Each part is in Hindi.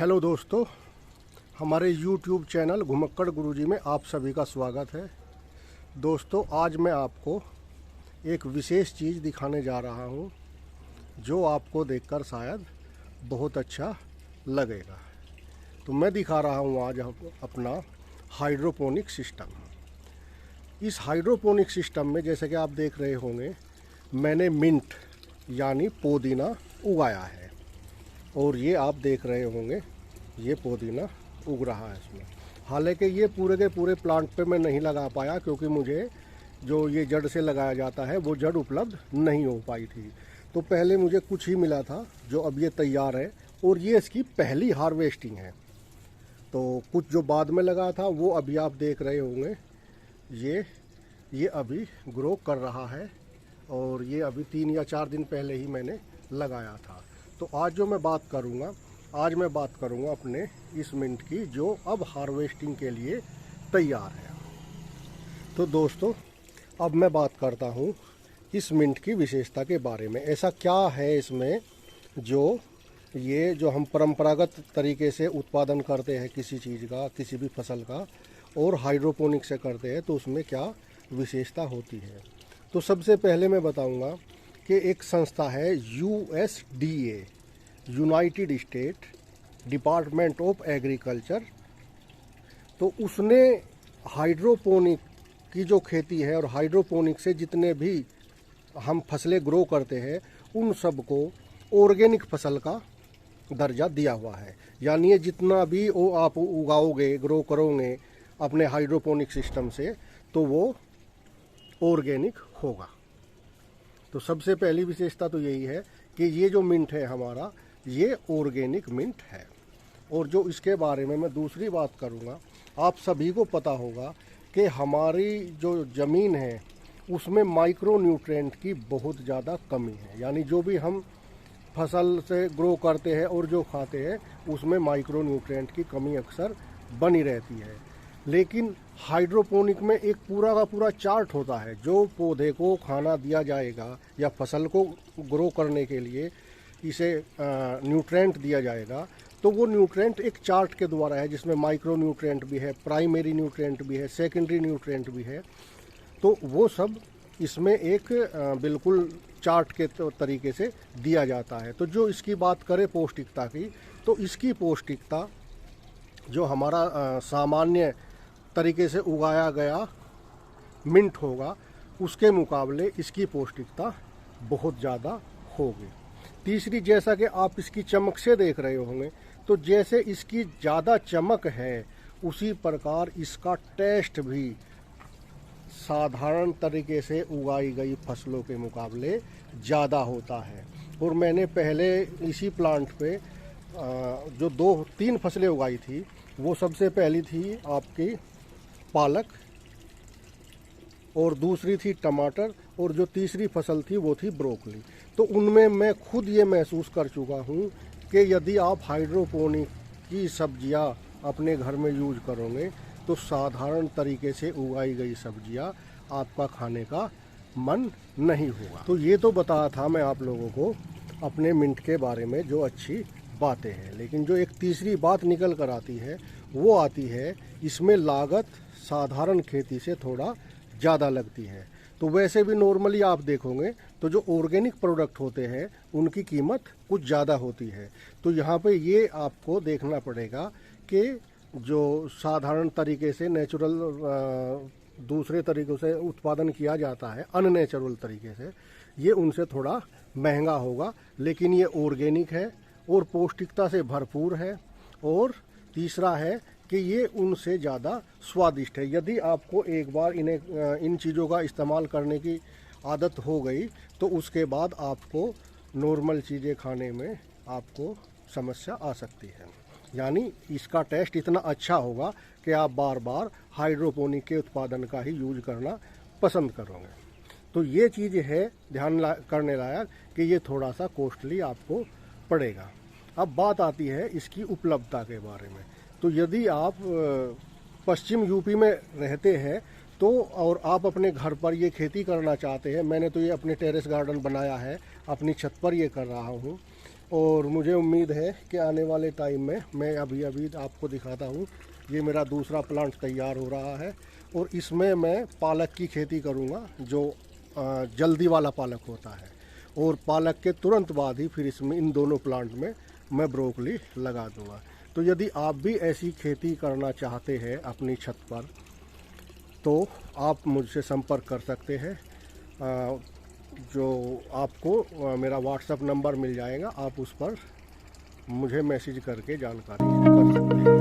हेलो दोस्तों, हमारे YouTube चैनल घुमक्कड़ गुरुजी में आप सभी का स्वागत है। दोस्तों, आज मैं आपको एक विशेष चीज़ दिखाने जा रहा हूँ जो आपको देखकर शायद बहुत अच्छा लगेगा। तो मैं दिखा रहा हूँ आज अपना हाइड्रोपोनिक सिस्टम। इस हाइड्रोपोनिक सिस्टम में जैसे कि आप देख रहे होंगे, मैंने मिंट यानी पुदीना उगाया है और ये आप देख रहे होंगे ये पुदीना उग रहा है इसमें। हालांकि ये पूरे के पूरे प्लांट पे मैं नहीं लगा पाया क्योंकि मुझे जो ये जड़ से लगाया जाता है वो जड़ उपलब्ध नहीं हो पाई थी। तो पहले मुझे कुछ ही मिला था जो अब ये तैयार है और ये इसकी पहली हार्वेस्टिंग है। तो कुछ जो बाद में लगा था वो अभी आप देख रहे होंगे ये अभी ग्रो कर रहा है और ये अभी 3 या 4 दिन पहले ही मैंने लगाया था। तो आज मैं बात करूंगा अपने इस मिंट की जो अब हार्वेस्टिंग के लिए तैयार है। तो दोस्तों, अब मैं बात करता हूं इस मिंट की विशेषता के बारे में। ऐसा क्या है इसमें जो हम परंपरागत तरीके से उत्पादन करते हैं किसी चीज़ का, किसी भी फसल का, और हाइड्रोपोनिक से करते हैं तो उसमें क्या विशेषता होती है। तो सबसे पहले मैं बताऊंगा कि एक संस्था है USDA, United state department of agriculture. तो उसने हाइड्रोपोनिक की जो खेती है और हाइड्रोपोनिक से जितने भी हम फसलें ग्रो करते हैं उन सब को ऑर्गेनिक फसल का दर्जा दिया हुआ है। यानी ये जितना भी वो आप उगाओगे, ग्रो करोगे अपने हाइड्रोपोनिक सिस्टम से, तो वो ऑर्गेनिक होगा। तो सबसे पहली विशेषता तो यही है कि ये जो मिंट है हमारा, ये ऑर्गेनिक मिंट है। और जो इसके बारे में मैं दूसरी बात करूँगा, आप सभी को पता होगा कि हमारी जो ज़मीन है उसमें माइक्रो न्यूट्रिएंट की बहुत ज़्यादा कमी है। यानी जो भी हम फसल से ग्रो करते हैं और जो खाते हैं उसमें माइक्रो न्यूट्रिएंट की कमी अक्सर बनी रहती है। लेकिन हाइड्रोपोनिक में एक पूरा का पूरा चार्ट होता है जो पौधे को खाना दिया जाएगा या फसल को ग्रो करने के लिए इसे न्यूट्रिएंट दिया जाएगा। तो वो न्यूट्रिएंट एक चार्ट के द्वारा है जिसमें माइक्रो न्यूट्रिएंट भी है, प्राइमरी न्यूट्रिएंट भी है, सेकेंडरी न्यूट्रिएंट भी है। तो वो सब इसमें एक बिल्कुल चार्ट के तरीके से दिया जाता है। तो जो इसकी बात करें पौष्टिकता की, तो इसकी पौष्टिकता जो हमारा सामान्य तरीके से उगाया गया मिंट होगा उसके मुकाबले इसकी पौष्टिकता बहुत ज़्यादा होगी। तीसरी, जैसा कि आप इसकी चमक से देख रहे होंगे, तो जैसे इसकी ज़्यादा चमक है उसी प्रकार इसका टेस्ट भी साधारण तरीके से उगाई गई फसलों के मुकाबले ज़्यादा होता है। और मैंने पहले इसी प्लांट पे जो 2-3 फसलें उगाई थी, वो सबसे पहली थी आपकी पालक और दूसरी थी टमाटर और जो तीसरी फसल थी वो थी ब्रोकली। तो उनमें मैं खुद ये महसूस कर चुका हूँ कि यदि आप हाइड्रोपोनिक की सब्जियाँ अपने घर में यूज करोगे तो साधारण तरीके से उगाई गई सब्जियाँ आपका खाने का मन नहीं होगा। तो ये तो बताया था मैं आप लोगों को अपने मिंट के बारे में जो अच्छी बातें हैं। लेकिन जो एक तीसरी बात निकल कर आती है वो आती है इसमें लागत साधारण खेती से थोड़ा ज़्यादा लगती है। तो वैसे भी नॉर्मली आप देखोगे तो जो ऑर्गेनिक प्रोडक्ट होते हैं उनकी कीमत कुछ ज़्यादा होती है। तो यहाँ पे ये आपको देखना पड़ेगा कि जो साधारण तरीके से नेचुरल दूसरे तरीक़ों से उत्पादन किया जाता है अननेचुरल तरीके से, ये उनसे थोड़ा महंगा होगा। लेकिन ये ऑर्गेनिक है और पौष्टिकता से भरपूर है। और तीसरा है कि ये उनसे ज़्यादा स्वादिष्ट है। यदि आपको एक बार इन चीज़ों का इस्तेमाल करने की आदत हो गई तो उसके बाद आपको नॉर्मल चीज़ें खाने में आपको समस्या आ सकती है। यानी इसका टेस्ट इतना अच्छा होगा कि आप बार बार हाइड्रोपोनिक के उत्पादन का ही यूज करना पसंद करोगे। तो ये चीज़ है ध्यान करने लायक कि ये थोड़ा सा कॉस्टली आपको पड़ेगा। अब बात आती है इसकी उपलब्धता के बारे में। तो यदि आप पश्चिम यूपी में रहते हैं तो और आप अपने घर पर ये खेती करना चाहते हैं, मैंने तो ये अपने टेरेस गार्डन बनाया है, अपनी छत पर ये कर रहा हूँ, और मुझे उम्मीद है कि आने वाले टाइम में मैं अभी आपको दिखाता हूँ, ये मेरा दूसरा प्लांट तैयार हो रहा है और इसमें मैं पालक की खेती करूँगा, जो जल्दी वाला पालक होता है। और पालक के तुरंत बाद ही फिर इसमें इन दोनों प्लांट में मैं ब्रोकली लगा दूँगा। तो यदि आप भी ऐसी खेती करना चाहते हैं अपनी छत पर, तो आप मुझसे संपर्क कर सकते हैं। जो आपको मेरा व्हाट्सएप नंबर मिल जाएगा, आप उस पर मुझे मैसेज करके जानकारी कर सकते हैं।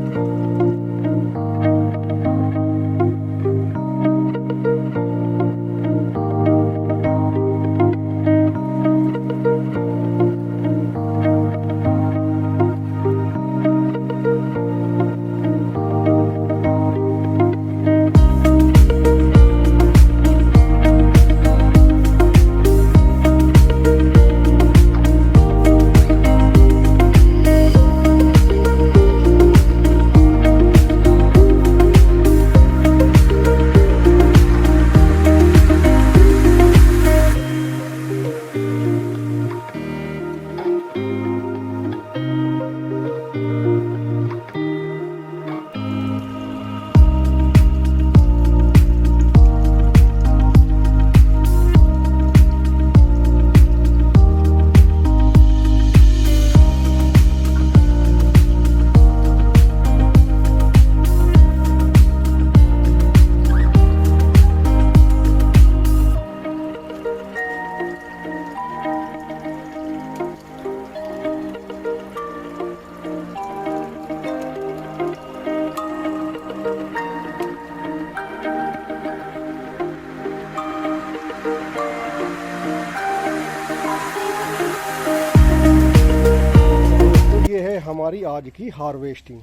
हमारी आज की हार्वेस्टिंग,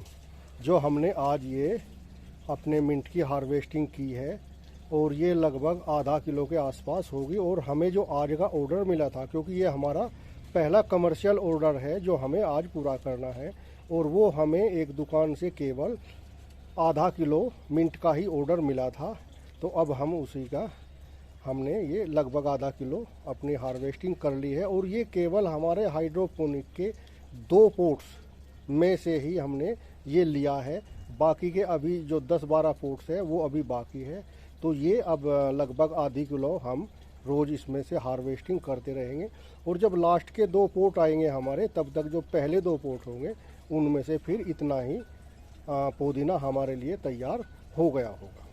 जो हमने आज ये अपने मिंट की हार्वेस्टिंग की है, और ये लगभग आधा किलो के आसपास होगी। और हमें जो आज का ऑर्डर मिला था, क्योंकि ये हमारा पहला कमर्शियल ऑर्डर है जो हमें आज पूरा करना है, और वो हमें एक दुकान से केवल आधा किलो मिंट का ही ऑर्डर मिला था। तो अब हम उसी का हमने ये लगभग आधा किलो अपनी हार्वेस्टिंग कर ली है। और ये केवल हमारे हाइड्रोपोनिक के 2 पोट्स में से ही हमने ये लिया है। बाकी के अभी जो 10-12 पोट्स है वो अभी बाकी है। तो ये अब लगभग आधी किलो हम रोज़ इसमें से हार्वेस्टिंग करते रहेंगे। और जब लास्ट के 2 पोट आएंगे हमारे, तब तक जो पहले 2 पोट होंगे उनमें से फिर इतना ही पुदीना हमारे लिए तैयार हो गया होगा।